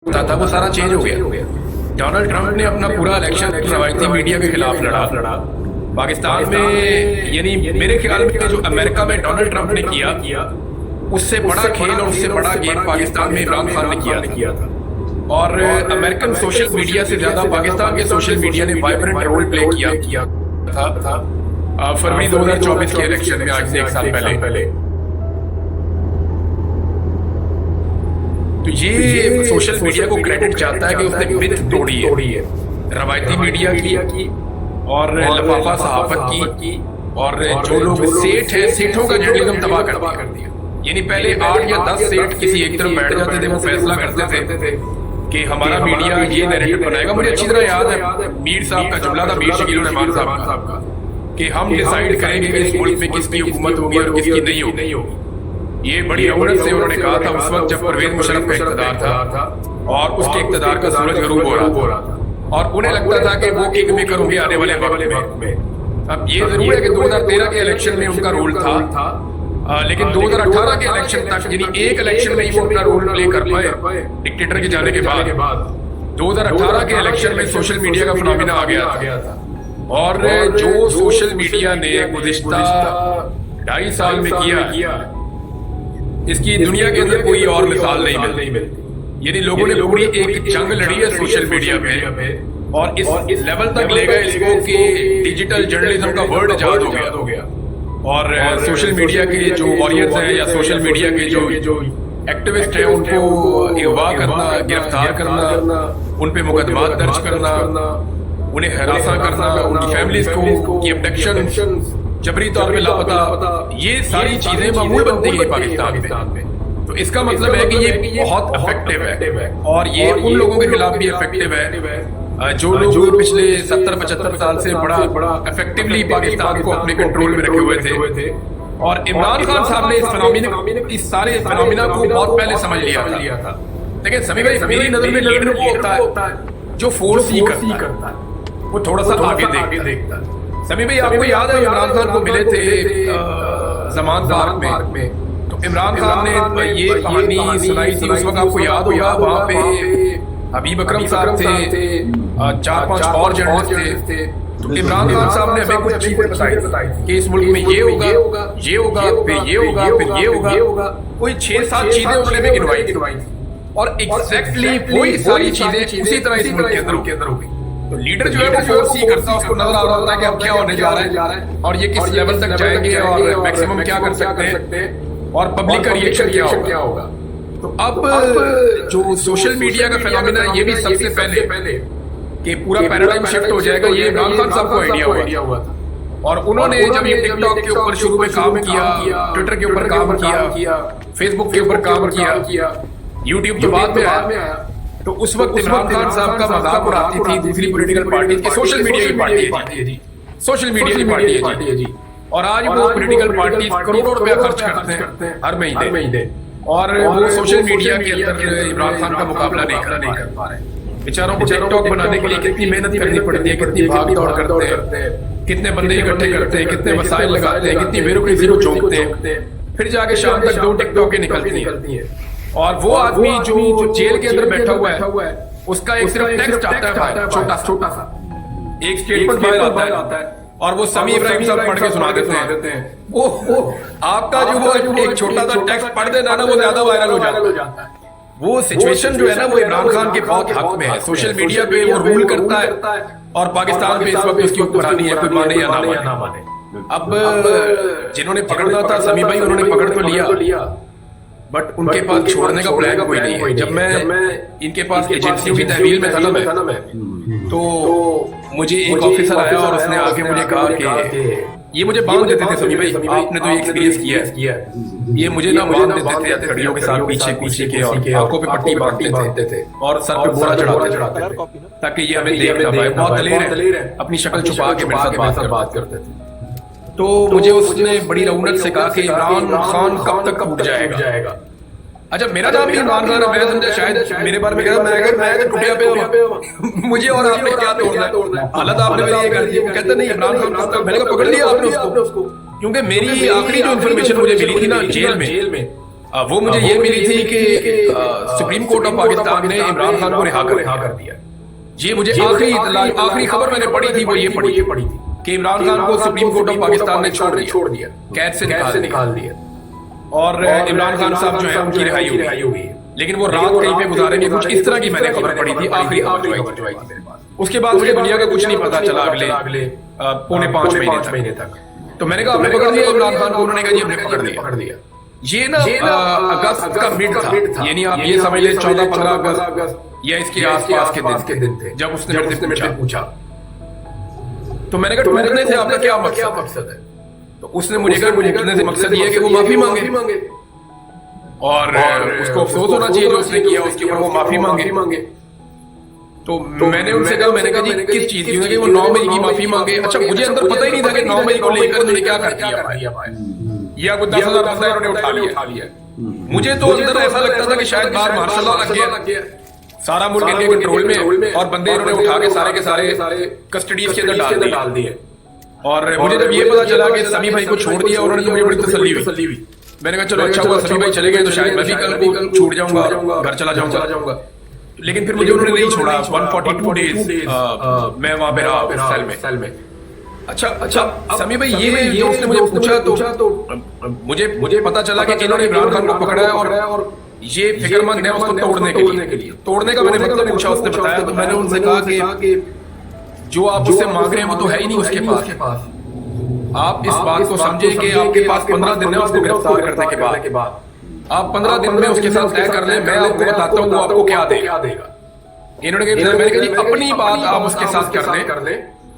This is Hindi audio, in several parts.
था वो सारा चेंज हो गया। डोनाल्ड ट्रंप ने अपना पूरा इलेक्शन रवायती मीडिया के खिलाफ लड़ा। पाकिस्तान में यानी मेरे ख्याल में जो अमेरिका में डोनाल्ड ट्रंप ने किया उससे बड़ा खेल और उससे बड़ा गेम पाकिस्तान में इमरान खान ने किया था। और अमेरिकन सोशल मीडिया से ज्यादा पाकिस्तान के सोशल मीडिया ने वाइब्रेंट रोल प्ले किया था फरवरी 2024 के इलेक्शन में, आज से 1 साल पहले। तो ये सोशल मीडिया को क्रेडिट चाहता है कि उसने मिथ तोड़ी है रवायती मीडिया की और लफाफा सहाफत की, और जो लोग सेठ है सेठों का जर्नलिज्म तबाह कर दिया। यानी पहले 8 या 10 सेठ किसी एक तरफ बैठ जाते थे, वो फैसला करते थे कि हमारा मीडिया ये नैरेटिव बनाएगा। मुझे अच्छी तरह याद है मीर साहब का जुमला था, मीर शकील रहमान साहब का, कि हम डिसाइड करेंगे कि इस मुल्क में किसकी हुकूमत होगी और किसकी नहीं होगी। ये बड़ी अवरत से उन्होंने कहा था उस वक्त जब परवेज मुशर्रफ का इक़्तिदार था और उसके इक़्तिदार का सूरज गरूब हो रहा था, और उन्हें लगता था कि वो किंग मेकर होंगे आने वाले वक्त में। अब ये जरूर है कि 2013 के इलेक्शन में उनका रोल था, लेकिन 2018 के इलेक्शन तक, यानी एक इलेक्शन में ही वो अपना रोल प्ले कर पाए डिक्टेटर के जाने के बाद। 2018 के इलेक्शन में सोशल मीडिया का फिनोमिना आ गया था, और जो सोशल मीडिया ने गुज़िश्ता 2.5 साल में किया इसकी दुनिया के अंदर कोई और मिसाल नहीं मिलती। यानी लोगों ने पूरी एक जंग लड़ी है सोशल मीडिया में, और इस लेवल तक ले गए इसको कि डिजिटल जर्नलिज्म का वर्ड इजाद हो गया। और सोशल मीडिया के जो वॉरियर्स हैं या सोशल मीडिया के जो एक्टिविस्ट हैं उनको अगवा करना, गिरफ्तार करना, उन पे मुकदमा दर्ज करना, उन्हें हरासा करना, उनकी फैमिलीज को की अबडक्शन, जबरी तौर पे लापता, ये सारी चीजें मामूल बनती है पाकिस्तान में। तो इसका मतलब है कि ये बहुत इफेक्टिव है, और ये उन लोगों के खिलाफ भी इफेक्टिव है जो लोग पिछले 70-75 साल से बड़ा इफेक्टिवली पाकिस्तान को अपने कंट्रोल में रखे हुए थे। और इमरान खान साहब ने इस सारे फिनोमिना को बहुत पहले समझ लिया था। लेकिन सभी भाई मेरी नजर में लीडर वो होता है जो फोर्स ही करता है, वो थोड़ा सा आगे देखता है। सभी भाई आपको याद है इमरान खान को मिले थे जमान पार्क में, तो इमरान खान ने ये कहानी सुनाई थी उस वक्त, आपको याद होगा वहां पे हबीब अकरम साहब थे, 4-5 और जर्नलिस्ट थे। तो इमरान खान साहब ने हमें कुछ चीजें बताई कि इस मुल्क में ये होगा, ये होगा, फिर ये होगा, फिर ये होगा। कोई 6-7 चीजें उन्होंने हमें गिनवाई थी, और एग्जैक्टली वही सारी चीजें उसी तरह इस मुल्क के अंदर हो गई। तो लीडर जो है वो फोर्स ही करता है, उसको नजर आ रहा होता है कि अब क्या होने जा रहा है और ये किस लेवल तक जाएंगे और मैक्सिमम क्या कर सकते हैं और पब्लिक का रिएक्शन क्या होगा। तो अब जो सोशल मीडिया का फिनोमिना ये भी सबसे पहले कि पूरा पैराडाइम शिफ्ट हो जाएगा, ये इमरान खान साहब को आइडिया हुआ था। और उन्होंने जब ये टिकटॉक के ऊपर शुरू में काम किया, ट्विटर के ऊपर काम किया, फेसबुक के ऊपर काम किया, यूट्यूब तो बाद में आया, तो उस वक्त इमरान खान साहब का मजाक उड़ाती थी दूसरी पॉलिटिकल पार्टी की, सोशल मीडिया की पार्टी है जी, सोशल मीडिया की पार्टी है जी। और आज वो पॉलिटिकल पार्टी करोड़ों रुपया खर्च करते हैं हर महीने, और वो सोशल मीडिया के अंदर इमरान खान का मुकाबला नहीं कर पा रहे। बेचारों को टिकटॉक बनाने के लिए कितनी मेहनत करनी पड़ती है, कितनी भाग दौड़ करते हैं, कितने बंदे इकट्ठे करते हैं, कितने वसाइल लगाते हैं, कितनी ब्यूरोक्रेसी को झोंकते हैं, फिर जाके शाम तक 2 टिकटॉकें निकलती हैं। और वो आदमी जो जेल के अंदर बैठा हुआ है उसका एक सिर्फ टेक्स्ट आता है, छोटा सा एक स्टेटमेंट बाहर आता है, और वो समी इब्राहिम साहब पढ़ के सुना देते हैं। वो आपका जो वो एक छोटा सा टेक्स्ट पढ़ देना ना, वो ज्यादा वायरल हो जाता है। वो सिचुएशन जो है ना, वो इमरान खान के बहुत हक में है। सोशल मीडिया पे वो रूल करता है, और पाकिस्तान पे इस वक्त उसकी हुक्मरानी है, कोई माने या ना माने। अब जिन्होंने पकड़ना था समी भाई, उन्होंने पकड़ तो लिया, बट उनके पास छोड़ने का प्लान कोई नहीं है। जब मैं इनके पास एजेंसियों की तहवील में था ना मैं, तो मुझे एक ऑफिसर आया और उसने आके मुझे कहा कि ये मुझे बांध देते थे सभी भाई, आपने तो ये एक्सपीरियंस किया है, ये मुझे ना बांध देते थे हथकड़ियों के साथ पीछे के, और आंखों पे पट्टी बांधते थे और सर पे बोरा चढ़ाते थे ताकि ये हमें देख ना पाए। बहुत दलेर है, अपनी शक्ल छुपा के मेरे साथ बात करते थे। तो मुझे उसने बड़ी रौनक से कहा कि इमरान खान कब तक टूट जाएगा। अच्छा, मेरा नाम भी इमरान खान है, मैं समझा शायद मेरे बारे में कहा मैं तो टूटिया पे मुझे और आपने क्या तोड़ना है, हालत आपने मेरी ये कर दी। कहते नहीं इमरान खान कब तक, मैंने कहा पकड़ लिया आपने उसको, क्योंकि मेरी आखिरी जो इन्फॉर्मेशन मुझे मिली थी ना जेल में, वो मुझे ये मिली थी कि सुप्रीम कोर्ट ऑफ पाकिस्तान ने इमरान खान को रिहा कर दिया। ये मुझे आखिरी खबर मैंने पढ़ी थी, वो ये पढ़ी थी कि इमरान खान को सुप्रीम कोर्ट ऑफ पाकिस्तान ने छोड़ दिया, कैद से निकाल दिया और इमरान खान साहब जो है उनकी रिहाई हो गई। लेकिन वो रात कहीं पे गुजारेंगे, कुछ इस तरह की मैंने खबर पढ़ी थी, आखिरी खबर जो आई थी मेरे पास। उसके बाद मुझे दुनिया का कुछ नहीं पता चला अगले पौने 5 महीने तक। तो मैंने कहा आपने पकड़ लिया इमरान खान को? उन्होंने कहा जी हमने पकड़ लिया। ये ना अगस्त का मिड था, यानी आप ये समझ लें 14-15 अगस्त या इसके आसपास के दिन थे जब उसने मेरे से पूछा। तो मैंने कहा टूटने से आपका क्या मकसद है? तो उसने मुझे कहा टूटने से मकसद ये है कि वो माफी मांगे और उसको अफसोस होना चाहिए जो उसने किया, उसके ऊपर वो माफी मांगे। तो मैंने उनसे कहा, मैंने कहा जी किस चीज की, कि वो 9 मई की माफी मांगे। अच्छा, मुझे अंदर पता ही नहीं था कि 9 मई को लेकर उन्होंने क्या कर दिया या कुछ 10,000 बंदा इन्होंने उठा लिया। मुझे तो अंदर ऐसा लगता था कि शायद बाहर मार्शल लॉ लग गया, सारा मुल्क इनके कंट्रोल में और बंदे इन्होंने उठा के सारे के सारे कस्टडीज के अंदर डाल दिए। और मुझे जब ये पता चला कि समी भाई को छोड़ दिया उन्होंने, तो मुझे बड़ी तसल्ली हुई। मैंने कहा चलो अच्छा हुआ समी भाई चले गए, तो शायद मैं भी कल छूट जाऊंगा, घर चला जाऊंगा। लेकिन फिर मुझे उन्होंने नहीं छोड़ा। 142 डेज मैं वहां पे रहा सेल में। अच्छा समी भाई ये उसने मुझे पूछा तो मुझे पता चला कि इन्होंने इमरान खान को पकड़ा है और ये फिक्रमंद है उसको तोड़ने के लिए। तोड़ने का मैंने मतलब पूछा, उसने बताया। तो मैंने उनसे कहा कि जो आप उससे मांग रहे हैं वो तो है ही नहीं उसके पास। आप इस बात को समझे कि आपके पास 15 दिन है उसको गिरफ्तार करने के बाद। आप 15 दिन में उसके साथ तय कर लें, मैं आपको बताता हूँ वो आपको क्या देगा। इन्होंने मैंने कहा जी अपनी बात आप उसके साथ कर लें,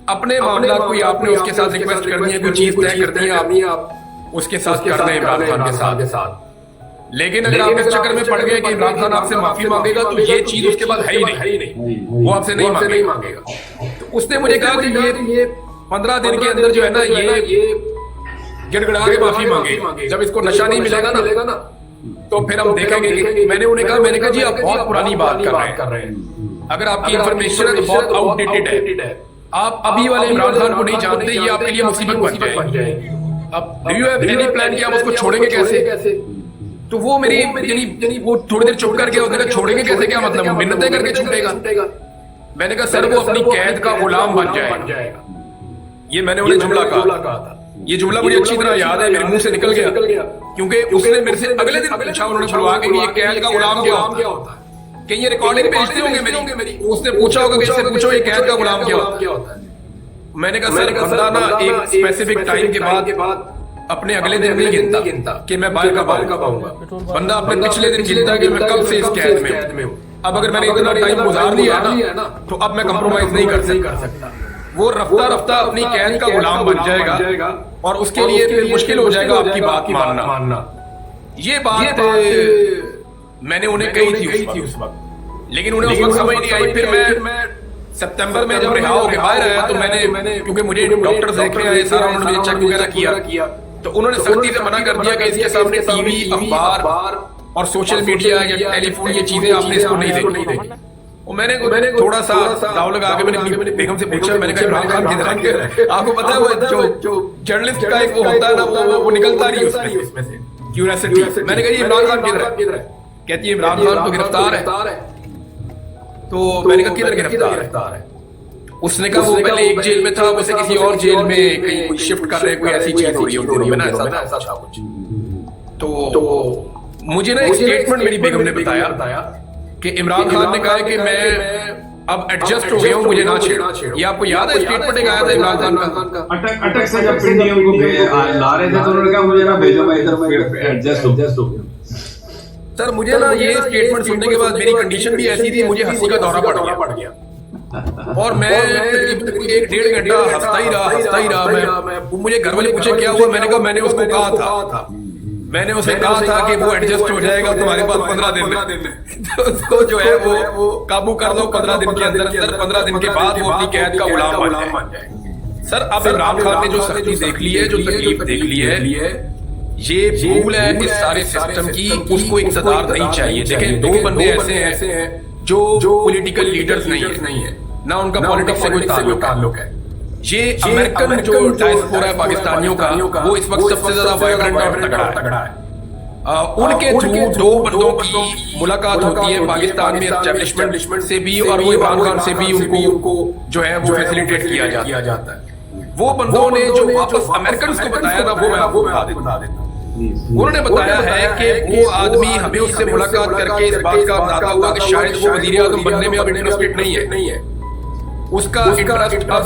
अपने मामला कोई आपने उसके साथ रिक्वेस्ट करनी है, कोई चीज तय करनी है, आप उसके साथ कर लें इमरान खान के साथ। लेकिन अगर आप इस चक्कर में पड़ गए कि इमरान खान आपसे माफी मांगेगा तो ये चीज उसके बाद है ही नहीं, वो आपसे नहीं मांगेगा। तो उसने मुझे कहा कि ये 15 दिन के अंदर जो है ना ये गिड़गिड़ा के माफी मांगे। जब इसको नशा नहीं मिलेगा ना तो फिर हम देखेंगे। मैंने उन्हें कहा जी आप बहुत पुरानी बात कर रहे हैं, अगर आपकी इंफॉर्मेशन है तो बहुत आउटडेटेड है, आप अभी वाले इमरान खान को नहीं जानते, ये आपके लिए मुसीबत बन जाएगी। अब do you have any plan कि आप उसको छोड़ेंगे कैसे? तो वो मेरी यानी वो थोड़ी देर चुप करके उसने कहा छोड़ेंगे कैसे, क्या मतलब मिन्नतें करके छूटेगा? मैंने कहा सर वो अपनी कैद का गुलाम बन जाएगा। ये मैंने उन्हें जुमला कहा था। ये जुमला मुझे अच्छी तरह याद है, मेरे मुंह से निकल गया क्योंकि उसने मेरे से अगले दिन पूछा, उन्होंने बुलवा के कि ये कैद का गुलाम क्या होता है, कि ये रिकॉर्डिंग भेजते होंगे मेरी। उसने पूछा होगा कि इससे पूछो ये कैद का गुलाम क्या होता है। मैंने कहा सर बंदा ना एक स्पेसिफिक टाइम के बाद अपने अगले दिन नहीं गिनता कि मैं बाहर कब आऊंगा, बंदा अपने पिछले दिन गिनता कि मैं कब से इस कैद में हूं। अब अगर मैंने इतना टाइम गुजार लिया ना तो अब मैं कंप्रोमाइज नहीं कर सकता। वो रफ्ता अपनी कैद का गुलाम बन जाएगा और उसके लिए फिर मुश्किल हो जाएगा आपकी बात मानना। ये बात मैंने उन्हें कही थी उस वक्त, लेकिन उन्हें उस वक्त समझ नहीं आई। फिर मैं सितंबर में जब रिहा होकर बाहर आया तो मैंने क्योंकि मुझे डॉक्टर देखने आए, सारा उन्होंने मुझे चेक वगैरह किया, तो उन्होंने सख्ती से मना कर दिया कि इसके सामने टीवी, अखबार और सोशल मीडिया या टेलीफोन ये चीजें आपने इसको नहीं देखी। और मैंने थोड़ा सा दाव लगा के मैंने अपनी बेगम से पूछा, मैंने कहा इमरान खान किधर है? आपको पता है वो जो जर्नलिस्ट का एक वो होता है ना वो निकलता नहीं उसमें से क्यूरियोसिटी। मैंने कहा इमरान खान किधर है? कहती है इमरान खान तो गिरफ्तार है। तो मैंने कहा किधर गिरफ्तार है? उसने कहा वो पहले एक जेल में था, उसे किसी और जेल में कहीं कोई शिफ्ट कर रहे, कोई ऐसी चीज हो रही है ऐसा था कुछ। तो मुझे ना एक स्टेटमेंट मेरी बेगम ने बताया कि इमरान खान ने कहा कि मैं अब एडजस्ट हो गया हूं, मुझे ना छेड़ो। ये आपको याद है स्टेटमेंट एक आया था इमरान खान का? अटक से जब पिंडियों को ला रहे थे तो उन्होंने कहा मुझे ना भेजो, मैं इधर एडजस्ट हो गया। सर मुझे ना ये स्टेटमेंट सुनने के बाद मेरी कंडीशन भी ऐसी थी, मुझे हंसी का दौरा पड़ गया और मैं 1-1.5 घंटा हंसता ही रहा। मैं मुझे घर वाले पूछे क्या हुआ, मैंने कहा मैंने उसको कहा था, मैंने उसे कहा था कि वो एडजस्ट हो जाएगा तुम्हारे पास 15 दिन में, तो उसको जो है वो काबू कर लो 15 दिन के अंदर। सर 15 दिन के बाद वो अपनी कैद का गुलाम बन जाए। सर अब इमरान खान ने जो सख्ती देख ली है, जो तकलीफ देख ली है, ये भूल है इस सारे सिस्टम की, उसको इक़्तिदार नहीं चाहिए। देखें 2 बंदे ऐसे हैं जो पॉलिटिकल लीडर्स नहीं है ना, उनका पॉलिटिक्स से कोई ताल्लुक है। ये अमेरिकन जो डायस्पोरा है पाकिस्तानियों का, वो इस वक्त सबसे ज्यादा वाइब्रेंट और तगड़ा है। उनके थ्रू दो बंदों की मुलाकात होती है पाकिस्तान में एस्टेब्लिशमेंट से भी और वो इमरान खान से भी उनको जो है वो फैसिलिटेट किया जाता है। वो बंदों ने जो वापस अमेरिकन को बताया था वो मैं आपको बता देता हूं। उन्होंने बताया है कि वो आदमी हमें उससे मुलाकात करके इस बात का बताता हुआ कि शायद वो वजीर आज़म बनने में अब इंटरेस्टेड नहीं है, उसका इंटरेस्ट अब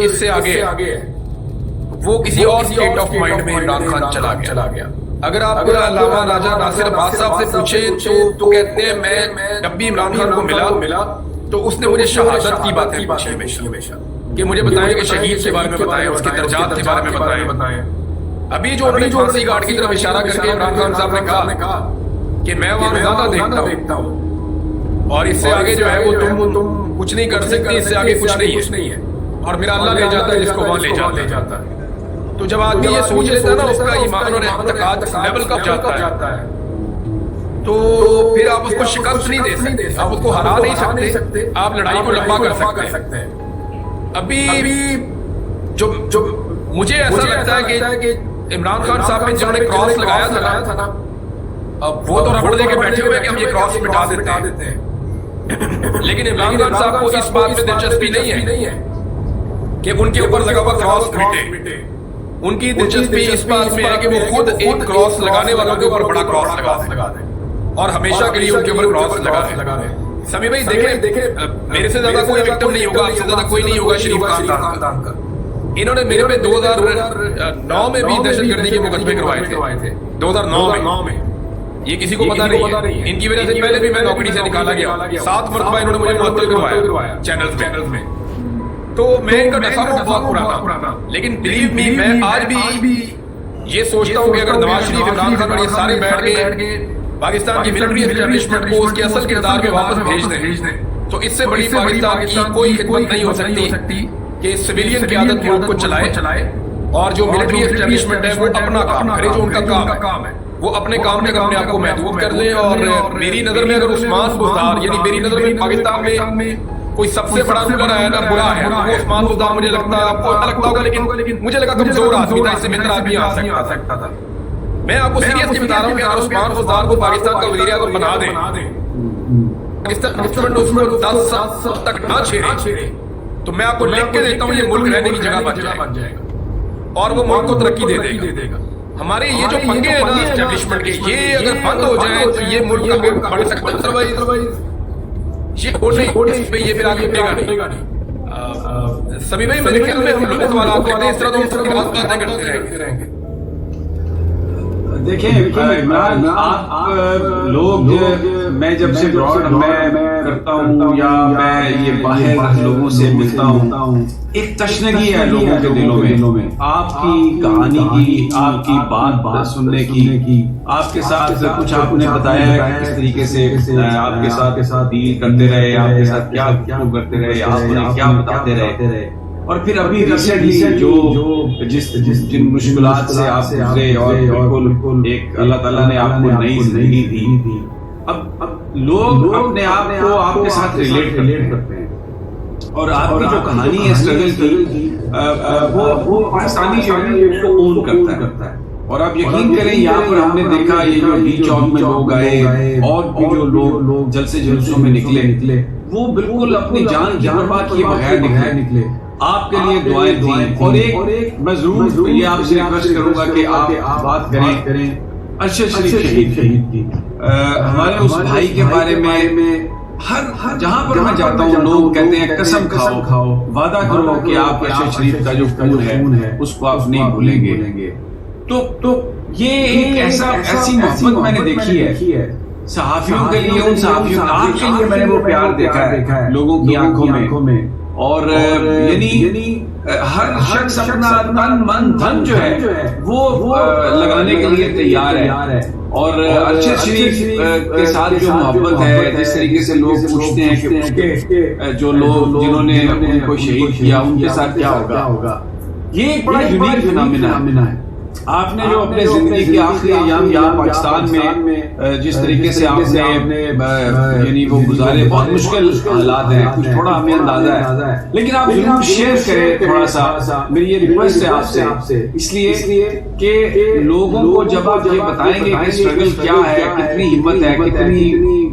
इससे आगे है, वो किसी और स्टेट ऑफ माइंड में इमरान खान चला गया। अगर आप अल्लामा राजा नासिर अब्बास साहब से पूछे तो कहते हैं मैं जब भी इमरान खान को मिला तो उसने मुझे शहादत की बातें पूछी हमेशा कि मुझे बताएं कि शहीद के बारे में बताएं, उसके दर्जात के बारे में बताएं। अभी जो उन्होंने फांसी गार्ड की तरफ इशारा करके इमरान खान साहब ने कहा कि मैं वहां ज्यादा देखता हूँ और इससे आगे जो है वो तुम कुछ नहीं कर सकते, इससे आगे कुछ नहीं है और मेरा अल्लाह ले जाता है जिसको वहां ले जाता है। तो जब आदमी ये सोच लेता है ना उसका ईमान और एतकाद लेवल कब जाता है तो फिर आप उसको शिकस्त नहीं दे सकते, आप उसको हरा नहीं सकते, आप लड़ाई को लंबा कर सकते हैं। अभी जो मुझे ऐसा लगता है कि इमरान खान साहब ने जिन्होंने क्रॉस लगाया था ना, अब वो तो रबड़ दे के बैठे हुए कि हम ये क्रॉस मिटा देते हैं लेकिन इमरान खान साहब को इस बात में दिलचस्पी नहीं है कि उनके ऊपर लगा हुआ क्रॉस मिटे। उनकी दिलचस्पी इस बात में है कि वो खुद एक क्रॉस लगाने वालों के ऊपर बड़ा क्रॉस लगा दे और हमेशा के लिए उनके ऊपर क्रॉस लगा दे। समी भाई देखे मेरे से ज्यादा कोई विक्टिम नहीं होगा, आपसे ज्यादा कोई नहीं होगा शरीफ खानदान का। इन्होंने मेरे पे 2009 में भी दहशतगर्दी के मुकदमे करवाए थे 2009 में। ये किसी को पता नहीं है। इनकी वजह से पहले भी मैं नौकरी से निकाला गया, 7 मरतबा इन्होंने मुझे मुअत्तल करवाया चैनल्स में। तो मैं इनका डसा हूं बहुत पुराना, लेकिन बिलीव मी मैं आज भी ये सोचता हूं कि अगर नवाज शरीफ, इमरान खान और ये सारे बैठ के पाकिस्तान की मिलिट्री एस्टेब्लिशमेंट को उसके असल किरदार में वापस भेज दें तो इससे बड़ी पाकिस्तान की कोई खिदमत नहीं हो सकती कि सिविलियन क़यादत मुल्क को चलाए और जो मिलिट्री एस्टेब्लिशमेंट है वो अपना काम करे, जो उनका काम है वो अपने काम में अपने आप को महदूद कर ले। और मेरी नजर में अगर उस्मान बुज़दार यानी मेरी नजर में पाकिस्तान में कोई सबसे बड़ा नंबर आया ना बुरा है वो उस्मान बुज़दार मुझे लगता है, आपको अच्छा लगता होगा लेकिन मुझे लगा कमजोर आदमी था, इससे बेहतर आदमी आ सकता था। मैं आपको सीरियसली बता रहा हूं कि अगर उस्मान बुज़दार को पाकिस्तान का वज़ीर आज़म बना दें, पाकिस्तान उसमें 10 साल तक ना छेड़े तो मैं आपको लिख के देता हूं ये मुल्क रहने की जगह बन जाएगा और वो मुल्क को तरक्की दे देगा। हमारे ये जो पंगे हैं ना एस्टेब्लिशमेंट के, ये अगर बंद हो जाए तो ये मुल्क आगे बढ़ सकता है। अदरवाइज ये ये फिर आगे बढ़ेगा नहीं। सभी भाई मेरे ख्याल में हम लोग सवाल करते हैं इस तरह तो हम सबकी बातें करते रहेंगे। देखिए आप लोग मैं जब से ब्रॉड मैं करता हूँ या मैं ये बाहर लोगों से मिलता हूँ, एक तशनगी है लोगों के दिलों में आपकी कहानी की, आपकी बात सुनने की। आपके साथ कुछ आपने बताया है किस तरीके से आपके साथ डील करते रहे, आपके साथ क्या करते रहे, आप क्या बताते रहे और फिर अभी रिसेंटली जो जिन मुश्किलात से आप गुजरे और बिल्कुल एक अल्लाह ताला ने आपको नई जिंदगी दी। अब लोग अपने आप को आपके साथ रिलेट करते हैं और आपकी जो कहानी है स्ट्रगल की वो पाकिस्तानी जो है उसको ओन करता है। और आप यकीन करें यहाँ पर हमने देखा ये जो डी चौक में लोग आए और भी जो लोग जलसे जुलूसों में निकले वो बिल्कुल अपनी जान परवाह किए बगैर निकले, आपके लिए दुआएं थी। और एक मैं जरूर ये आपसे रिक्वेस्ट करूंगा कि आप बात करें अरशद शरीफ शहीद की, हमारे उस भाई के बारे में हर जहां पर मैं जाता हूँ लोग कहते हैं कसम खाओ, वादा करो कि आप अरशद शरीफ का जो खून है उसको आप नहीं भूलेंगे। तो ये एक ऐसी मोहब्बत मैंने देखी है सहाफियों के लिए, उन सहाफियों आपके लिए मैंने वो प्यार देखा है लोगों की आंखों में। और यानी हर शख्स अपना तन मन धन जो है वो लगाने के लिए तैयार है। और अरशद शरीफ के साथ जो मोहब्बत है, जिस तरीके से लोग पूछते हैं कि उसके जो लोग जिन्होंने उनको शहीद किया उनके साथ क्या होगा, ये एक बड़ा यूनिक फिनोमेना है। आपने जो अपने जिंदगी के आखिरी अयाम यहाँ पाकिस्तान में जिस तरीके से आपने यानी वो गुजारे, बहुत मुश्किल हालात हैं, कुछ थोड़ा हमें अंदाजा है, लेकिन आप जरूर शेयर करें थोड़ा सा। मेरी ये रिक्वेस्ट है आपसे, इसलिए कि लोगों को जब आप ये बताएंगे कि स्ट्रगल क्या है, कितनी हिम्मत है, कितनी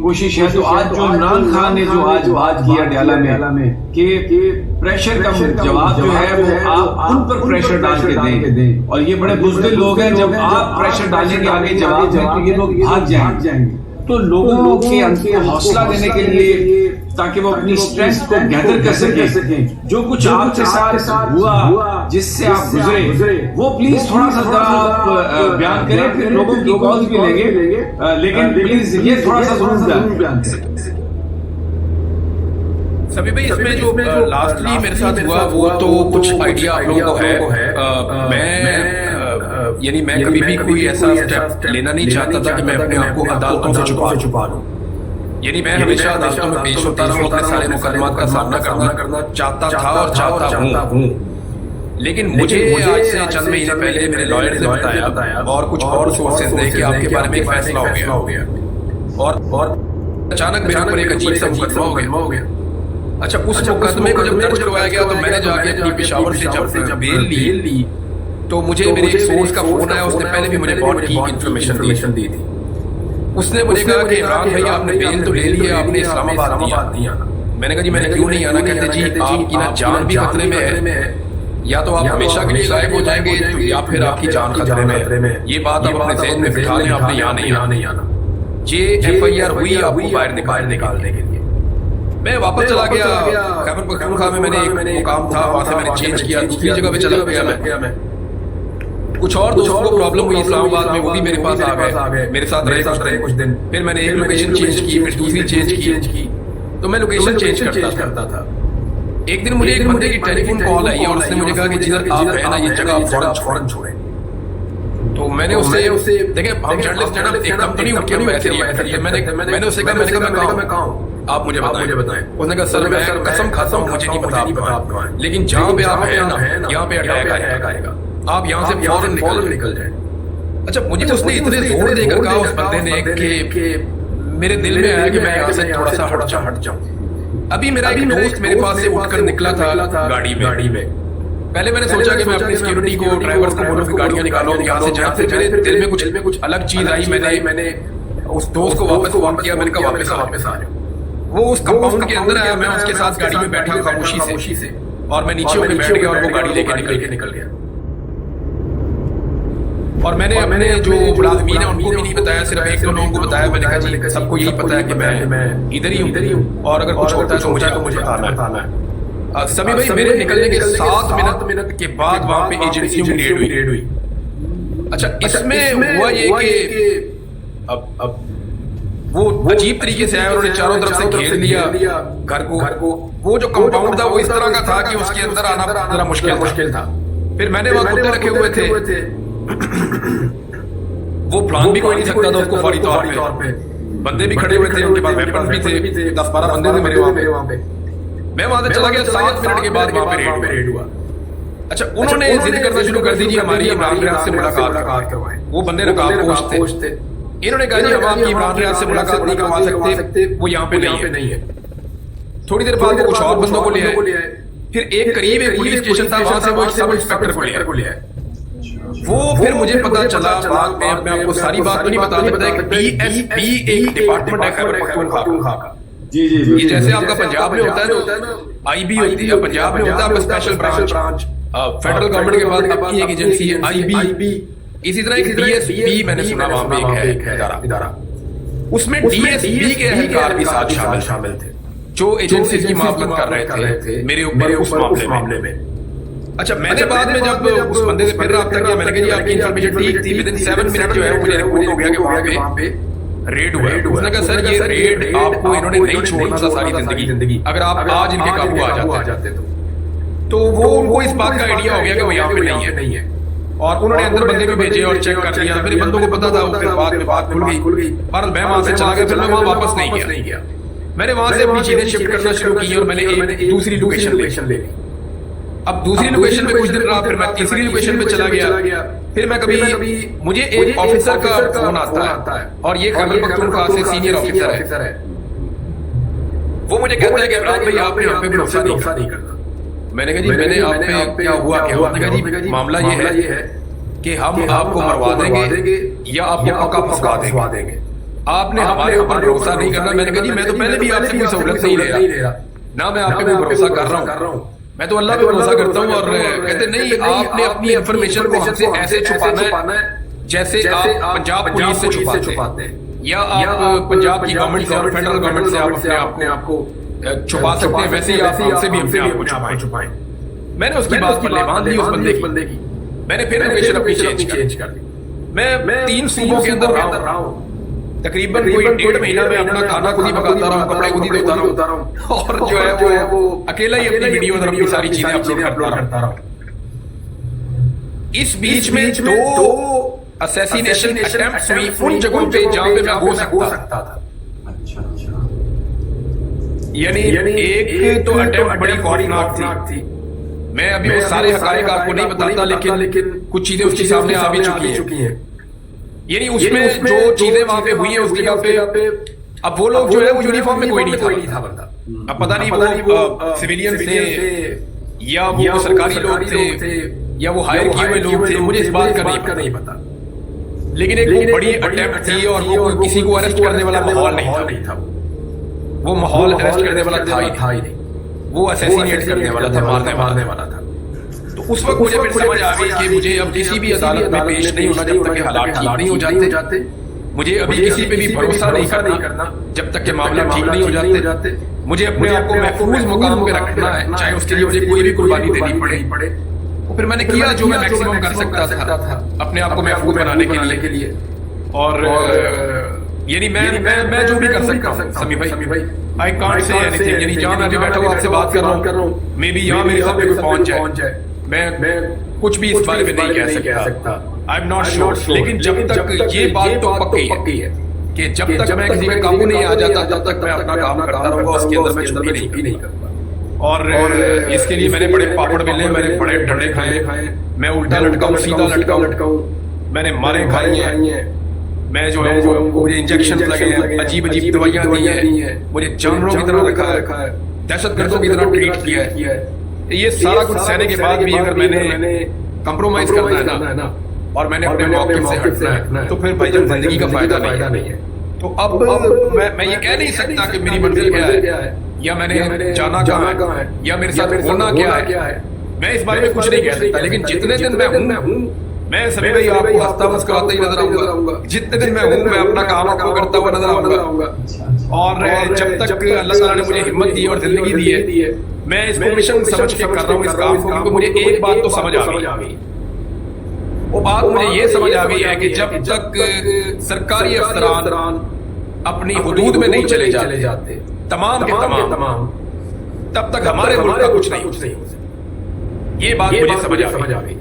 कोशिश है, तो आज जो इमरान खान ने जो आज बात की अडयाला में कि प्रेशर का जवाब जो है वो आप उन पर प्रेशर डाल के दें, और ये बड़े बुज़दिल लोग हैं, जब आप प्रेशर डालेंगे आगे जवाब दें तो ये लोग भाग जाएंगे। तो लोगों के अंदर हौसला देने के लिए, ताकि वो अपनी स्ट्रेंथ को गैदर कर सकें, जो कुछ आपके साथ हुआ, जिससे आप गुजरे, वो प्लीज थोड़ा सा आप बयान करें, फिर लोगों की कॉल्स भी लेंगे, लेकिन प्लीज ये थोड़ा सा जरूर बयान करें। सभी भाई, इसमें जो लास्टली मेरे साथ हुआ वो तो कुछ आइडिया आप लोगों को है। मैं कभी भी कोई ऐसा स्टेप लेना नहीं चाहता था कि मैं अपने आप को अदालतों से छुपा लूं। यानी मैं हमेशा अदालतों में पेश होता रहा, अपने सारे मुकदमात का सामना करना चाहता था और चाहता हूँ। लेकिन मुझे आज से चंद महीने पहले मेरे लॉयर ने बताया और कुछ और सोर्सेज ने कि आपके बारे में एक फैसला हो गया और अचानक मेरे ऊपर एक अजीब सा मुकदमा हो गया। अच्छा, उस मुकदमे को जब दर्ज करवाया गया तो मैंने जाके अपनी पेशावर से जब बेल ली तो मुझे मेरे एक सोर्स का फोन आया। उसने पहले भी मुझे बहुत ठीक इन्फॉर्मेशन दी थी। उसने मुझे कहा कि इमरान भाई आपने बेल तो ले ली है, आपने इस्लामाबाद नहीं आना। मैंने कहा जी मैंने क्यों नहीं आना? कहते जी आपकी ना जान भी खतरे में है, या तो आप हमेशा के लिए गायब हो जाएंगे या फिर आपकी जान खतरे में। ये बात आप अपने ज़हन में बिठा लें, आपने यहाँ नहीं आना। ये FIR हुई आपको बाहर निकालने के लिए। मैं वापस चला गया खैबर पख्तूनख्वा में, मैंने एक मुकाम था वहां से मैंने चेंज किया, दूसरी जगह पे चला गया मैं। कुछ और दोस्तों को प्रॉब्लम हुई इस्लामाबाद में, वो भी मेरे पास आ गए, मेरे साथ रहे कुछ दिन। फिर मैंने एक लोकेशन चेंज की, फिर दूसरी चेंज की, तो मैं लोकेशन चेंज करता था। एक दिन मुझे एक बंदे की टेलीफोन कॉल आई और उसने मुझे कहा कि जिधर आप है ना ये जगह आप फौरन छोड़ें। तो मैंने उससे देखे, हम जर्नलिस्ट है ना, एकदम तो नहीं उठ के वैसे रिएक्ट करते। मैंने उससे कहा, मैं कहा आप मुझे बताएं। उसने कहा सर मैं कसम खाता हूँ मुझे नहीं पता आप कहाँ हैं, लेकिन जहाँ पे आप है ना यहाँ पे अटैक आएगा, आप यहाँ से फौरन निकल जाएं। अच्छा, मुझे उसने इतने जोर देकर कहा उस बंदे ने कि मेरे दिल में आया कि मैं यहाँ से थोड़ा सा हट जाऊँ। अभी मेरा एक दोस्त मेरे पास से उठकर निकला था गाड़ी में। पहले मैंने सोचा कि मैं अपनी सिक्योरिटी को, ड्राइवर्स को बोलूं कि गाड़ियां निकालो यहाँ से जाए। फिर मेरे दिल में कुछ अलग चीज आई। मैंने उस दोस्त को वापस फोन किया, मैंने कहा वापस आ जाओ। वो उस कंपाउंड के अंदर आया, मैं उसके साथ गाड़ी में बैठा खामोशी से, और मैं नीचे होकर बैठ गया और वो गाड़ी लेके निकल गया। और मैंने अपने जो मुलाजिमीन है उनको भी नहीं बताया, सिर्फ एक दो लोगों को बताया। मैंने कहा जी सबको यही पता है कि मैं इधर ही हूँ और अगर कुछ होता है तो मुझे बताना है। सभी भाई, मेरे निकलने के 7 मिनट के बाद वहां पे एजेंसियों की रेड हुई। अच्छा, इसमें हुआ ये कि अब वो अजीब तरीके से आया, उन्होंने चारों तरफ से घेर लिया घर को। वो जो कंपाउंड था वो इस तरह का था कि उसके अंदर आना जरा मुश्किल था। फिर मैंने वहां कुत्ते रखे हुए थे, वो प्लान भी कोई नहीं सकता था उसको फौरी तौर पे। बंदे भी खड़े हुए थे, उनके पास वेपन भी थे, 10-12 बंदे थे मेरे वहां पे। मैं वहां से चला गया, 7 मिनट के बाद वहां पे रेड हुआ। अच्छा, उन्होंने जिद करना शुरू कर दी जी हमारी इमरान रियाज से मुलाकात करवाएं। वो बंदे नकाबपोश थे। इन्होंने कहा जी हम आपकी इमरान रियाज से मुलाकात नहीं करवा सकते, वो यहाँ पे नहीं है। थोड़ी देर बाद वो कुछ और बंदों को ले आए। फिर एक करीब एक पुलिस स्टेशन था, वहां से वो सब इंस्पेक्टर को ले आए। वो फिर मुझे पता चला, मैं आपको सारी बात तो नहीं बताता कि DSP एक डिपार्टमेंट है खैबर पख्तूनख्वा का। जी ये जैसे आपका पंजाब में होता है ना IB होती है, पंजाब में होता है स्पेशल ब्रांच। फेडरल गवर्नमेंट के बाद आपकी एक एजेंसी है IB। इसी तरह एक DSP मैंने सुना वहां पे एक है इदारा। उसमें DSP के एहलकार भी साथ शामिल थे जो एजेंसी की मामलत कर रहे थे मेरे ऊपर उस मामले में। अच्छा, मैंने बाद में जब उस बंदे से फिर रब्ता किया, मैंने कहा जी आपकी इन्फॉर्मेशन ठीक थी। विदिन 7 मिनट जो है मुझे रिपोर्ट हो गया कि वहां पे रेड हुआ। उसने कहा सर ये रेड आपको इन्होंने नहीं छोड़ना था सारी जिंदगी, अगर आप आज इनके काबू आ जाते तो वो उनको इस बात का आइडिया हो गया कि वो यहाँ पे नहीं है। और उन्होंने अंदर बंदे भी भेजे और चेक कर लिया। फिर बंदों को पता था, फिर बाद में बात खुल गई। पर मैं वहां से चला गया, फिर मैं वहां वापस नहीं गया। मैंने वहां से अपनी चीजें शिफ्ट करना शुरू की और मैंने एक दूसरी लोकेशन ले ली। अब दूसरी लोकेशन पे कुछ दिन रहा, फिर मैं तीसरी लोकेशन पे चला गया। फिर मैं कभी मुझे एक ऑफिसर का फोन आता है और ये खैबर पख्तूनख्वा से सीनियर ऑफिसर है, वो मुझे कहता है कि इमरान भाई आपने यहाँ पे भरोसा नहीं करना। मैंने कहा जी मैंने आप पे क्या हुआ? जी मामला ये है कि हम आपको मरवा देंगे या आपको पक्का फंसवा देंगे, आपने हमारे ऊपर भरोसा नहीं करना। मैंने कहा जी मैं तो पहले भी आपसे कोई सहूलत नहीं ले रहा, ना मैं आप पे कोई भरोसा कर रहा हूँ, मैं तो अल्लाह पे भरोसा करता हूँ। और कहते नहीं आपने अपनी इंफॉर्मेशन को हमसे ऐसे छुपाना है जैसे आप पंजाब पुलिस से छुपाते हैं, या आप पंजाब की गवर्नमेंट से और फेडरल गवर्नमेंट से आप अपने आप को छुपा सकते हैं, वैसे ही आप हमसे भी अपने आप को छुपाएं। मैंने उसकी बात पर मान ली उस बंदे की। मैंने फिर लोकेशन अपनी चेंज कर दी। मैं 3 सूबों के अंदर रहा हूँ, तकरीबन कोई 1.5 महीना में अपना खाना खुद ही पकाता रहा हूँ, कपड़े खुद ही धोता रहा हूँ, और जो है वो अकेला ही अपनी वीडियो और अपनी सारी चीजें अपलोड करता रहा हूँ। इस बीच में 2 असैसिनेशन अटेम्प्ट्स हुई उन जगहों पे जहां पे मैं हो सकता था। यानी एक तो अटेम्प्ट बड़ी खौफनाक थी। मैं अभी वो सारे हकायक आपको नहीं बताता, लेकिन कुछ चीजें उसके सामने आ भी चुकी हैं। यानी उसमें जो चीजें वहां पे हुई है उस जगह पे, अब वो लोग जो है वो यूनिफॉर्म में कोई नहीं था बंदा। अब पता नहीं वो सिविलियन थे या वो सरकारी लोग थे या वो हायर किए हुए लोग थे, मुझे इस बात का नहीं पता। लेकिन एक वो बड़ी अटेम्प्ट थी और वो किसी को अरेस्ट करने वाला माहौल नहीं था। वो माहौल अरेस्ट करने वाला था ही नहीं, वो असैसिनेट करने वाला था, मारने वाला था। तो उस वक्त मुझे फिर समझ आ गई कि मुझे अब किसी भी अदालत में पेश नहीं होना जब तक के हालात ठीक नहीं हो जाते। मुझे अभी किसी पे भी भरोसा नहीं करना जब तक के मामले ठीक नहीं हो जाते। मुझे अपने आप को महफूज मुकाम पे रखना है, चाहे उसके लिए मुझे कोई भी कुर्बानी देनी पड़े। तो फिर मैंने किया जो मैं मैक्सिमम कर सकता था अपने आप को महफूज बनाने के लिए। और यानी मैं जो भी कर सकता समी भाई, आई कांट से एनीथिंग। यानी जहां मैं अभी बैठा हूं आपसे बात कर रहा हूं, मे बी यहां मेरे सामने कोई पहुंच जाए, मैं कुछ भी इस बारे में नहीं कह सकता। I am not sure. लेकिन जब तक ये बात तो पक्की है कि जब तक मैं किसी का काबू नहीं आ जाता तब तक मैं अपना काम करता रहूंगा, उसके अंदर मैं छुपी नहीं करता। और इसके लिए मैंने बड़े पापड़ बेले, मैंने बड़े डंडे खाए, मैं उल्टा लटकाऊं सीधा लटकाऊं, मैंने मारे खाई हैं, मैं जो है वो मुझे इंजेक्शन लगे हैं, अजीब दवाइयां दी हैं, मुझे जानवरों की तरह रखा है, दहशतगर्दों की तरह ट्रीट किया है। ये सारा कुछ सहने के बाद भी अगर मैंने कंप्रोमाइज करना है ना और मैंने अपने मौके से हटना है तो फिर भाई जब जिंदगी का फायदा नहीं है। तो अब मैं ये कह नहीं सकता कि मेरी मंजिल क्या है या मैंने जाना कहाँ है या मेरे साथ होना क्या है, मैं इस बारे में कुछ नहीं कह सकता। लेकिन जितने दिन मैं हूँ मैं सभी भाई आपको हंसता मुस्कुराता ही नजर आऊंगा। जितने दिन मैं हूँ मैं अपना काम आपको करता हुआ नजर आऊंगा। और जब तक अल्लाह ताला ने मुझे हिम्मत दी और जिंदगी दी है, मैं इसको मिशन समझ के कर रहा हूँ इस काम को, क्योंकि मुझे एक बात तो समझ आ गई। वो बात मुझे ये समझ आ गई है कि जब तक सरकारी अफसरान अपनी हुदूद में नहीं चले जाते तमाम के तमाम, तब तक हमारे मुल्क का कुछ नहीं हो सकता। ये बात मुझे समझ आ गई।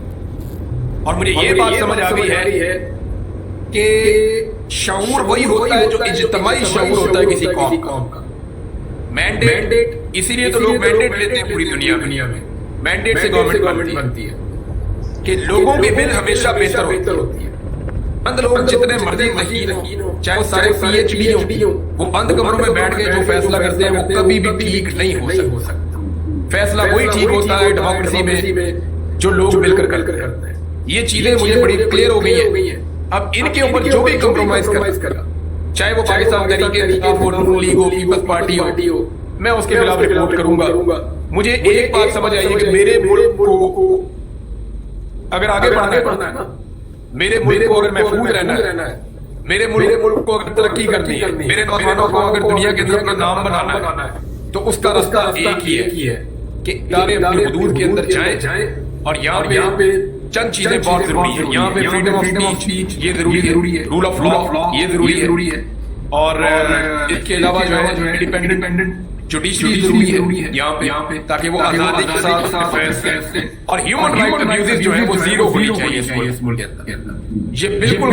और मुझे ये बात समझ आ गई है कि शऊर वही होता है जो इज्तिमाई शऊर होता है किसी कौम का। मैंडेट, इसीलिए तो लोग मैंडेट लेते हैं पूरी दुनिया में। मैंडेट से गवर्नमेंट बनती है कि लोगों की बिल हमेशा बेहतर होती है। बंद लोग जितने मर्जी यकीन हो, चाहे वो सारे PhD हो, वो बंद कमरों में बैठ के जो फैसला करते हैं वो कभी भी ठीक नहीं हो सकता। फैसला वही ठीक होता है डेमोक्रेसी में जो लोग मिलकर करते हैं। ये चीजें मुझे बड़ी क्लियर हो गई है। अब इनके ऊपर जो भी कंप्रोमाइज करेगा, चाहे वो पाकिस्तान तरीके नून लीग हो, पीपल्स पार्टी हो, मैं उसके खिलाफ रिपोर्ट करूंगा। मुझे एक बात समझ आई है कि मेरे मुल्क को अगर आगे बढ़ना है ना, मेरे मुल्क को अगर महफूज रहना है, मेरे मुल्क को अगर तरक्की करनी है, मेरे नौजवानों को अगर दुनिया के अंदर अपना नाम बनाना है, तो उसका रास्ता एक ही है कि इदारे अपनी हुदूद के अंदर जाएं। और यहाँ पे चंद चीजें बहुत जरूरी है। यहाँ पे फ्रीडम ऑफ स्पीच ये जरूरी है, रूल ऑफ लॉ ये जरूरी है, और इसके अलावा जो है इंडिपेंडेंट जुडिशरी जरूरी है यहाँ पे, ताकि वो आजादी के साथ फैसले और ह्यूमन राइट अब्यूजेस जो है वो जीरो होनी चाहिए इस मुल्क के अंदर। ये बिल्कुल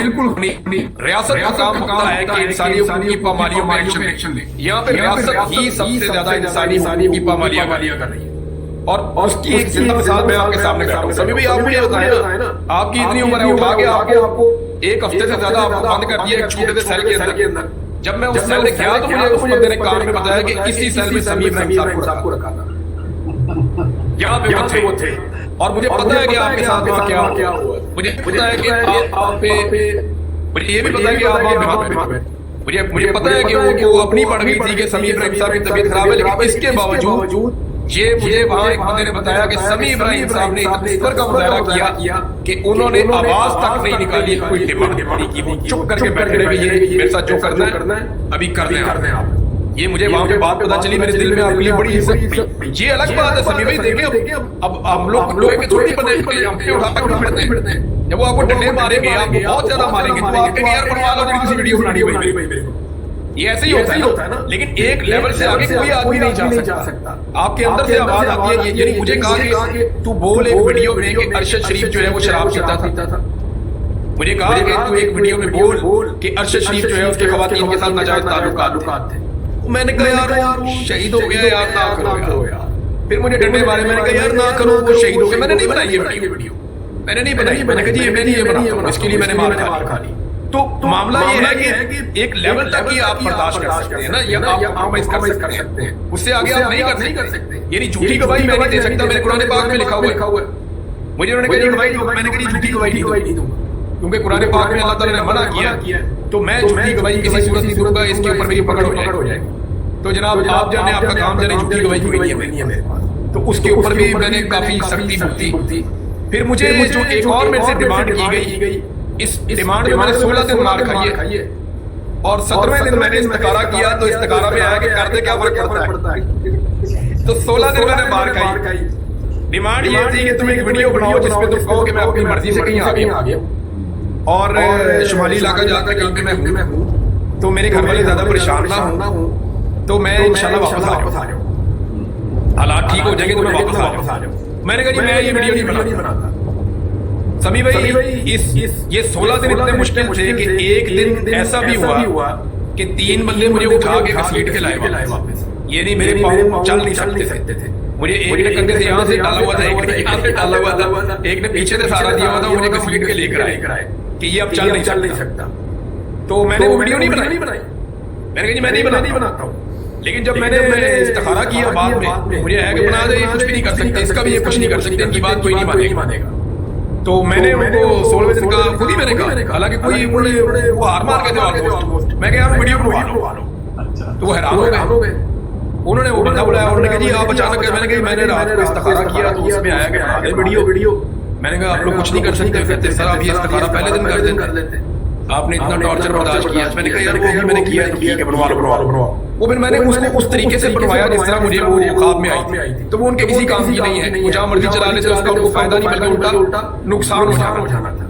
रियासत का काम होता है कि इंसानी हकूक की पामालियों में एक्शन ले। यहाँ पे रियासत ही सबसे ज्यादा इंसानी हकूक की पामालियां कर रही है। और उसकी एक जिंदा मिसाल मैं आपके सामने बैठा हूं। सभी भाई आप मुझे बताएं ना, आपकी इतनी उम्र है, उठा के आपको एक हफ्ते से ज्यादा आपको बंद कर दिया एक छोटे से सेल के अंदर। जब मैं उस सेल में गया तो मुझे उस बंदे ने कान में बताया कि इसी सेल में समीर इब्राहिम साहब को रखा था, यहाँ पे वो थे। और मुझे पता है कि आपके साथ वहाँ क्या हुआ, मुझे पता है कि आप पे, मुझे ये भी पता है कि आप बीमार हैं, मुझे पता है कि वो अपनी पड़ गई थी कि समीर इब्राहिम साहब की तबीयत खराब है, लेकिन इसके बावजूद ये मुझे वहां एक बंदे ने बताया कि समीर इब्राहिम साहब ने इस पर का मुजाहरा किया कि उन्होंने आवाज तक नहीं निकाली, कोई डिमांड की, वो चुप करके बैठे रहे, ये मेरे साथ जो करना है अभी कर दें आप। ये मुझे वहां पे बात पता चली, मेरे दिल में आपके लिए बड़ी इज्जत। ये अलग बात है समीर भाई, देखिए अब हम लोग लोहे के थोड़ी बने उठा पड़ते हैं, जब वो आपको डंडे मारेंगे, आपको बहुत ज्यादा मारेंगे, तो आप यार बनवा लो किसी वीडियो बनानी है। ये ऐसे ही होता है ना, लेकिन एक लेवल से आगे कोई आदमी नहीं जा सकता। आपके अंदर से आवाज आती है, यानी मुझे कहा कि तू बोल एक वीडियो में कि अरशद शरीफ जो है वो शराब पीता था। मुझे कहा कि तू एक वीडियो में बोल कि अरशद शरीफ जो है उसके खवातीन के साथ नाजायज ताल्लुकात थे। मैंने कहा यार वो शहीद हो गया यार, ना करो यार। फिर मुझे डंडे मारे, मैंने कहा यार ना करो, वो शहीद हो गया। मैंने नहीं बनाई ये वीडियो, मैंने नहीं बनाई। मैंने कहा जी मैं नहीं ये बनाता हूं, इसके लिए मैंने मार खा ली। तो मामला ये है कि एक लेवल तक ही आप बर्दाश्त कर सकते हैं ना, या आप कॉम्प्रोमाइज कर सकते हैं, उससे आगे आप नहीं कर सकते। यानी झूठी गवाही मैं नहीं दे सकता, मेरे कुरान पाक में लिखा हुआ है। मुझे उन्होंने कहा गवाही दो, मैंने कहा झूठी गवाही नहीं दूंगा, क्योंकि कुरान पाक में अल्लाह ताला ने मना किया, तो मैं झूठी गवाही किसी सूरत नहीं दूंगा, इसके ऊपर मेरी पकड़ हो जाएगी। तो जनाब आप जाने, आपका काम जाने, झूठी गवाही नहीं है मेरे पास, तो उसके ऊपर भी मैंने काफी सख्ती बरती। फिर मुझे जो एक और मेरे से डिमांड की गई, इस डिमांड में मैंने 16 दिन मार खाई है, और 17वें दिन मैंने इस्तखारा किया, तो इस्तखारा में आया कि करते क्या फर्क पड़ता है। तो 16 दिन मैंने मार खाई। डिमांड ये थी कि तुम एक वीडियो बनाओ जिसमें तुम कहो कि मैं अपनी मर्जी से कहीं आ गया और शुमाली इलाका जाकर कहीं पे मैं हूँ, तो मेरे घर वाले ज्यादा परेशान ना हूँ, तो मैं इंशाल्लाह वापस आ जाऊँ, हालात ठीक हो जाएंगे तो मैं वापस आ जाऊँ। मैंने कहा जी मैं ये वीडियो नहीं बनाता। समी भाई ये 16 दिन इतने मुश्किल थे कि एक दिन ऐसा भी हुआ कि 3 बंदे मुझे उठा के घसीट के लाए वापस। ये नहीं मेरे पाँव चल नहीं सकते थे, मुझे एक ने कंधे से यहाँ से डाला हुआ था, एक ने यहाँ से डाला हुआ था, एक ने पीछे से सहारा दिया हुआ था, मुझे घसीट के लेकर आए कि ये अब चल नहीं सकता। तो मैंने वो वीडियो नहीं बनाई। मैंने कहा जी मैं नहीं बनाता हूँ, लेकिन जब मैंने इस्तिखारा किया बाद में, मुझे है कि बना दे, कुछ भी नहीं कर सकते, इसका भी ये कुछ नहीं कर सकते, इनकी बात कोई नहीं मानेगा। तो मैंने उनको 16वें दिन का खुद ही मैंने कहा, हालांकि कोई उन्होंने वो हार मार के थे ऑलमोस्ट। मैं कहा यार वीडियो बनवा लो, तो वो हैरान हो गए। उन्होंने वो बंदा बुलाया, उन्होंने कहा जी आप अचानक, मैंने कहा मैंने रात को इस्तिखारा किया तो उसमें आया कि बना दे वीडियो। मैंने कहा आप लोग कुछ नहीं कर सकते, कहते सर आप ये इस्तिखारा पहले दिन कर देते, आपने इतना टॉर्चर बर्दाश्त किया। मैंने कहा यार वो भी मैंने किया, ठीक है बनवा लो। वो फिर मैंने उसको उस तरीके से बनवाया जिस तरह मुझे वो ख्वाब में आई थी। तो वो उनके किसी काम की नहीं है, वो जहाँ मर्जी चला लेते, उसका उनको फायदा नहीं बल्कि उल्टा नुकसान हो जाना था।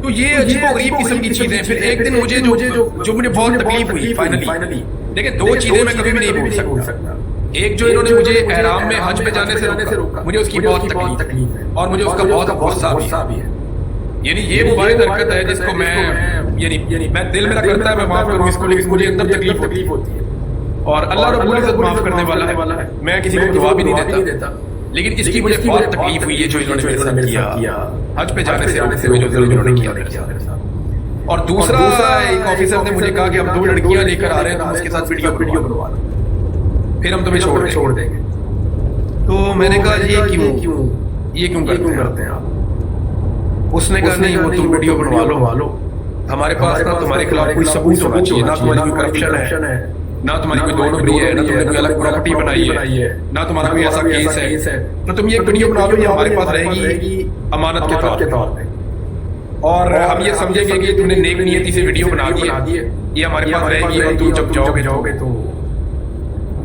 तो ये अजीबोगरीब किस्म की चीजें। फिर एक दिन मुझे जो मुझे बहुत तकलीफ हुई फाइनली, लेकिन 2 चीजें मैं कभी भी नहीं भूल सकता। एक जो इन्होंने मुझे एहराम में हज पे जाने से रोका, मुझे उसकी बहुत तकलीफ है और मुझे उसका बहुत गुस्सा भी है। यानी ये मुबारक हरकत है जिसको मैं यानी मैं दिल मेरा करता है मैं माफ करूं इसको, लेकिन मुझे अंदर तकलीफ होती है। और अल्लाह रब्बुल इज्जत माफ करने वाला है, मैं किसी को दुआ भी नहीं देता, लेकिन इसकी मुझे बहुत तकलीफ हुई है जो इन्होंने मेरे साथ किया हज पे जाने से हुए जो इन्होंने किया मेरे साथ। और दूसरा एक ऑफिसर ने मुझे कहा कि हम 2 लड़कियां लेकर आ रहे हैं, तुम उसके साथ वीडियो बनवा लो, फिर हम तुम्हें छोड़ देंगे। तो मैंने कहा ये क्यों करते हैं आप? उसने कहा नहीं वो तुम वीडियो बनवा लो, हमारे पास ना तुम्हारे खिलाफ कोई सबूत होना चाहिए, ना तुम्हारी कोई करप्शन है, ना तुम्हारी कोई 2 नंबरी है, ना तुमने कोई अलग प्रॉपर्टी बनाई है, ना तुम्हारा कोई ऐसा केस है, तो तुम ये वीडियो बना लो, ये हमारे पास रहेगी अमानत के तौर पे, और हम ये समझेंगे कि तुमने नेक नियति से वीडियो बना दी है, ये हमारे पास रहेगी, और तुम जब जाओगे तो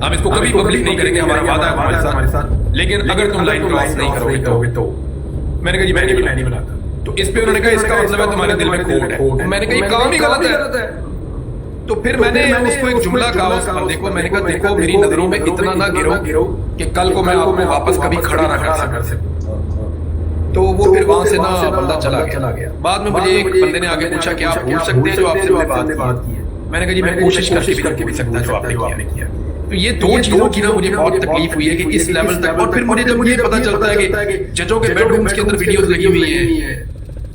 हम इसको कभी पब्लिक नहीं करेंगे, हमारा वादा है हमारे साथ, लेकिन अगर तुम लाइन क्रॉस नहीं करोगे तो। मैंने कहा जी मैं नहीं बनाता। तो इस पे उन्होंने कहा इसका मतलब है तुम्हारे दिल में खोट है। मैंने कहा ये काम ही गलत है। तो फिर मैंने उसको एक जुमला कहा उस बंदे को, मैंने कहा देखो मेरी नजरों में इतना ना गिरो कि कल को मैं आपको वापस कभी खड़ा ना कर सकूं। तो वो फिर वहां से ना बंदा चला गया। बाद में मुझे एक बंदे ने आगे पूछा कि आप भूल सकते हैं जो आपसे बात की है? मैंने कहा जी मैं कोशिश करके भी सकता जो आपने किया। तो ये दो चीजों की ना मुझे बहुत तकलीफ हुई है कि इस लेवल तक। और फिर मुझे जब ये पता चलता है कि जजों के बेडरूम्स के अंदर वीडियोस लगी हुई हैं,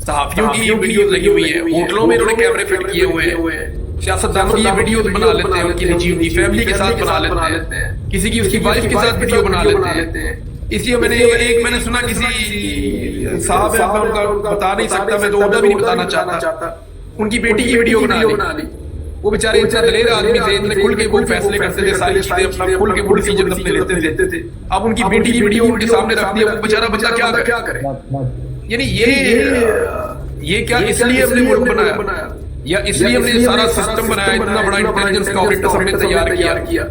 सहाफियों की वीडियोस लगी हुई हैं, होटलों में इन्होंने कैमरे फिट किए हुए हैं, सियासतदानों की वीडियोस बना लेते हैं, उनकी निजी उनकी फैमिली के साथ बना लेते हैं, किसी की उसकी वाइफ के साथ वीडियो बना लेते हैं। इसलिए मैंने सुना किसी साहब है, मैं उनका बता नहीं सकता, मैं तो ओहदा भी नहीं बताना चाहता, उनकी बेटी की वीडियो बना ली। वो बेचारे इतना दलेर आदमी थे, इतने खुल के वो फैसले करते थे, सारी चीजें अपना खुल के वो डिसीजन अपने लेते थे। अब उनकी बेटी की वीडियो उनके सामने रख दी, वो बेचारा बच्चा क्या करे? यानी ये क्या इसलिए हमने मुल्क बनाया या इसलिए हमने सारा सिस्टम बनाया, इतना बड़ा इंटेलिजेंस का ऑपरेटर हमने तैयार किया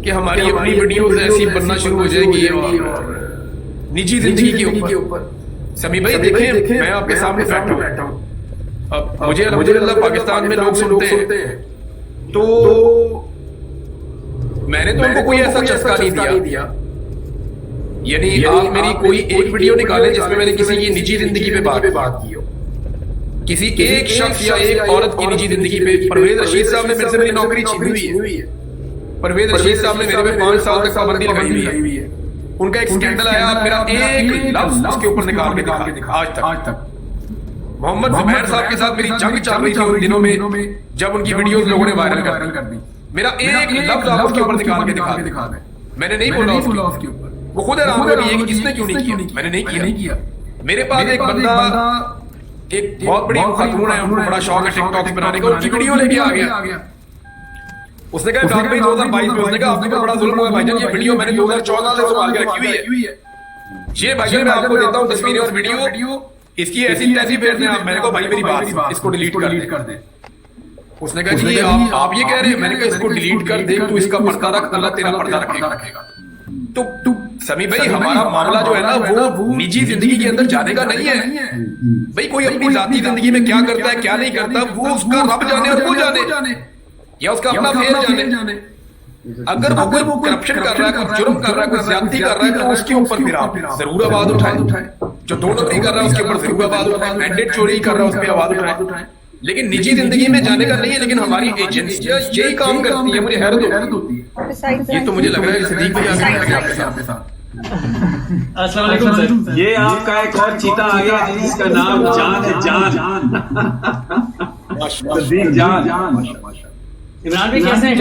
कि हमारी अपनी वीडियोस ऐसी बनना शुरू हो जाएगी और निजी जिंदगी के ऊपर। समी भाई देखें, मैं आपके सामने बैठा हूँ, अब मुझे अल्हम्दुलिल्लाह पाकिस्तान में लोग सुनते हैं, तो मैंने तो उनको कोई ऐसा चस्का नहीं दिया। यानी आप मेरी कोई एक वीडियो निकालें जिसमें मैंने किसी की निजी जिंदगी पे बात की हो, किसी एक शख्स या एक औरत की निजी जिंदगी पे। परवेज रशीद साहब ने मेरे से मेरी नौकरी छीनी हुई है, परवेज रशीद साहब ने मेरे पे 5 साल तक पाबंदी लगाई हुई है। उनका एक स्कैंडल आया, मेरा एक लफ्ज उसके ऊपर निकाल के दिखा आज तक। मोहम्मद जुबैर साहब के साथ मेरी जंग चल रही थी उन दिनों में, जब उनकी वीडियोस लोगों ने वायरल कर दी। मेरा एक लफ्ज आप उसके ऊपर निकाल के दिखा दे, मैंने नहीं बोला उसके ऊपर। वो खुद हैरान हो रही है कि किसने क्यों नहीं किया। मैंने नहीं किया। मेरे पास एक बंदा, एक बहुत बड़ी खातून है, उनको बड़ा शौक है टिकटॉक बनाने का, उनकी वीडियो लेके आ गया। उसने कहा 2022 में, उसने कहा आपके ऊपर बड़ा जुल्म हुआ है भाईजान, ये वीडियो मैंने 2014 से संभाल के रखी हुई है। ये भाईजान मैं आपको देता हूँ तस्वीरें और वीडियो, इसकी ऐसी तैसी फेर दें आप। मैंने कहा भाई मेरी बात, इसको डिलीट कर दे। उसने कहा जी आप ये कह रहे हैं? मैंने कहा इसको डिलीट कर दे, तू इसका पर्दा रख, अल्लाह तेरा पर्दा रखेगा। तो समी भाई हमारा मामला जो है ना वो निजी जिंदगी के अंदर जाने का नहीं है भाई। कोई अपनी जाती जिंदगी में क्या करता है क्या नहीं करता, वो उसका रब जाने और वो जाने, या उसका अपना फेर जाने। अगर वो कोई करप्शन कर रहा है, कोई जुर्म कर रहा है, कोई ज्यादती कर रहा है, तो उसके ऊपर फिर आप जरूर आवाज उठाए। जो 2 नंबरी कर रहा है उसके ऊपर जरूर आवाज उठाए, मैंडेट चोरी कर रहा है उस पर आवाज उठाए, लेकिन निजी जिंदगी में जाने का नहीं है। लेकिन हमारी एजेंसियां यही काम करती है, मुझे हैरत होती है। ये तो मुझे लग रहा है सदीक भाई आपके साथ। अस्सलाम वालेकुम सर। ये आपका एक और चीता आ गया जिसका नाम जान है, जान। इमरान भाई कैसे हैं?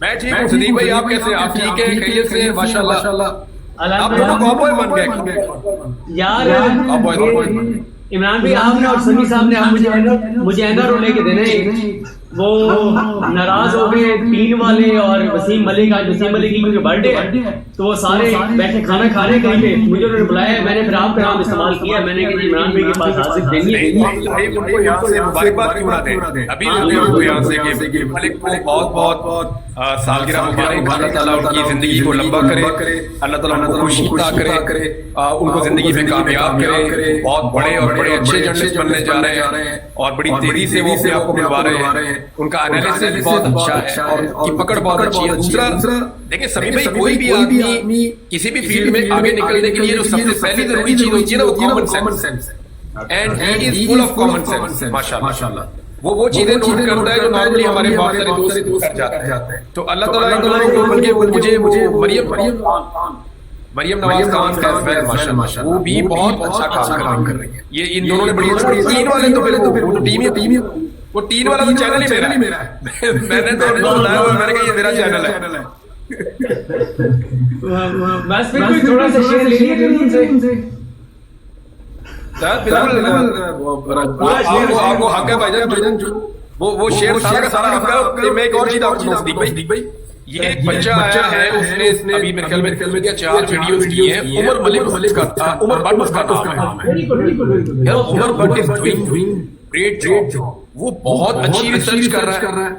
मैं ठीक हूँ। सदीक भाई आप कैसे? आप ठीक है? खैरियत से? माशाल्लाह। आप दोनों कॉबॉय बन गए यार। इमरान भाई आपने और समी साहब ने मुझे एंगर रोने के देने, वो नाराज हो गए 3 वाले और वसीम मलिक। आज वसीम मलिक की बर्थडे है, तो वो सारे बैठे खाना खाने गए थे, मुझे उन्होंने बुलाया, मैंने फिर आपका नाम इस्तेमाल किया। मैंने कहा इमरान भाई के पास हाजिर देनी है, उनको यहाँ से मुबारकबाद क्यों ना दें? अभी उनको यहाँ से कि मलिक को बहुत सालगिरह मुबारक। अल्लाह ताला उनकी जिंदगी को लंबा करे, अल्लाह ताला उनको खुशी अता करे, उनको जिंदगी में कामयाब करे। बहुत बड़े और बड़े अच्छे जर्नलिस्ट बनने जा रहे हैं और बड़ी तेजी से वो अपने आप को मिलवा रहे हैं। उनका एनालिसिस बहुत अच्छा है और उनकी पकड़ बहुत अच्छी है। दूसरा देखिए सभी भाई, कोई भी आदमी किसी भी फील्ड में आगे निकलने के लिए जो सबसे पहली जरूरी चीज होती है ना, वो कॉमन सेंस है। And he is full of common sense माशाल्लाह। वो चीजें नोट करता है जो नॉर्मली हमारे बहुत सारे दोस्त कर जाते हैं। तो अल्लाह ताला इन दोनों को बल्कि मुझे मरियम नवाज खान माशाल्लाह वो भी बहुत अच्छा काम कर रही है। ये इन दोनों ने बड़ी 3 वाले तो फिर टीम ही वो 3 वाला तो चैनल ही मेरा है। मैंने तो बताया, मैंने कहा ये मेरा चैनल है। बस फिर कोई थोड़ा सा शेयर ले लिया करिए उनसे। आपको हक है भाईजान, वो शेयर सारा का सारा हक है। मैं एक और चीज आपको नजदीक भाई, ये एक बच्चा आया है, उसने अभी मेरे ख्याल में 4 वीडियोस की हैं। उमर मलिक का उमर भट्ट उसका नाम है यार। Umar Bhatt is doing great job. वो बहुत अच्छी रिसर्च कर रहा है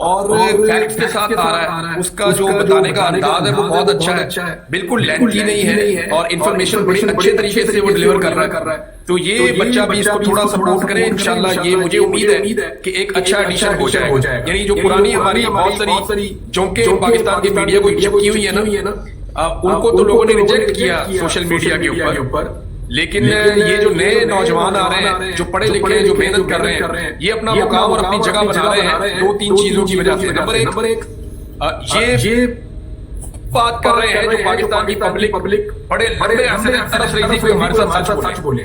और फैक्ट्स के साथ आ रहा है। उसका जो बताने का अंदाज है वो बहुत अच्छा है, बिल्कुल लेंथी नहीं है और इन्फॉर्मेशन बड़ी अच्छे तरीके से वो डिलीवर कर रहा है। तो ये बच्चा भी इसको थोड़ा सपोर्ट करे इंशाल्लाह। ये मुझे उम्मीद है कि एक अच्छा एडिशन हो जाएगा। यानी जो पुरानी हमारी बहुत सारी जोंके पाकिस्तान की मीडिया को चिपकी हुई है ना, उनको तो लोगों ने रिजेक्ट किया सोशल मीडिया के ऊपर। लेकिन ये जो नए नौजवान आ रहे हैं, जो पढ़े लिखे हैं, जो मेहनत कर रहे हैं, ये अपना मुकाम और अपनी जगह बना रहे हैं 2-3 चीजों की वजह से। नंबर 1 ये बात कर रहे हैं जो पाकिस्तान की पब्लिक बड़े लंबे अरसे से तरस रही थी कोई हमारे साथ सच बोले,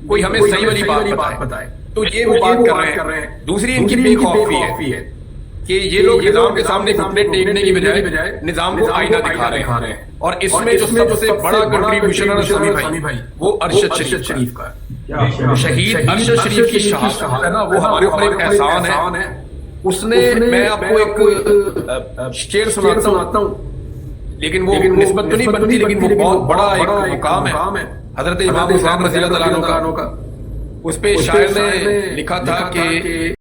कोई हमें सही वाली बात बताए, तो ये वो बात कर रहे हैं। दूसरी इनकी बेखौफी है कि ये लोग निजाम के सामने घुटने टेकने की बजाय निजाम को आईना दिखा रहे हैं। और इसमें जो सबसे बड़ा कंट्रीब्यूशन है समी भाई, वो अरशद शरीफ का है। शहीद अरशद शरीफ की शहादत है ना, वो हमारे ऊपर एक एहसान है। उसने, मैं आपको एक शेर सुनाता हूँ, लेकिन वो निस्बत तो नहीं बनती, लेकिन वो बहुत बड़ा एक मुकाम है हजरत इमाम हुसैन रज़ियल्लाहु अन्हु का। उस पे शायर ने लिखा था कि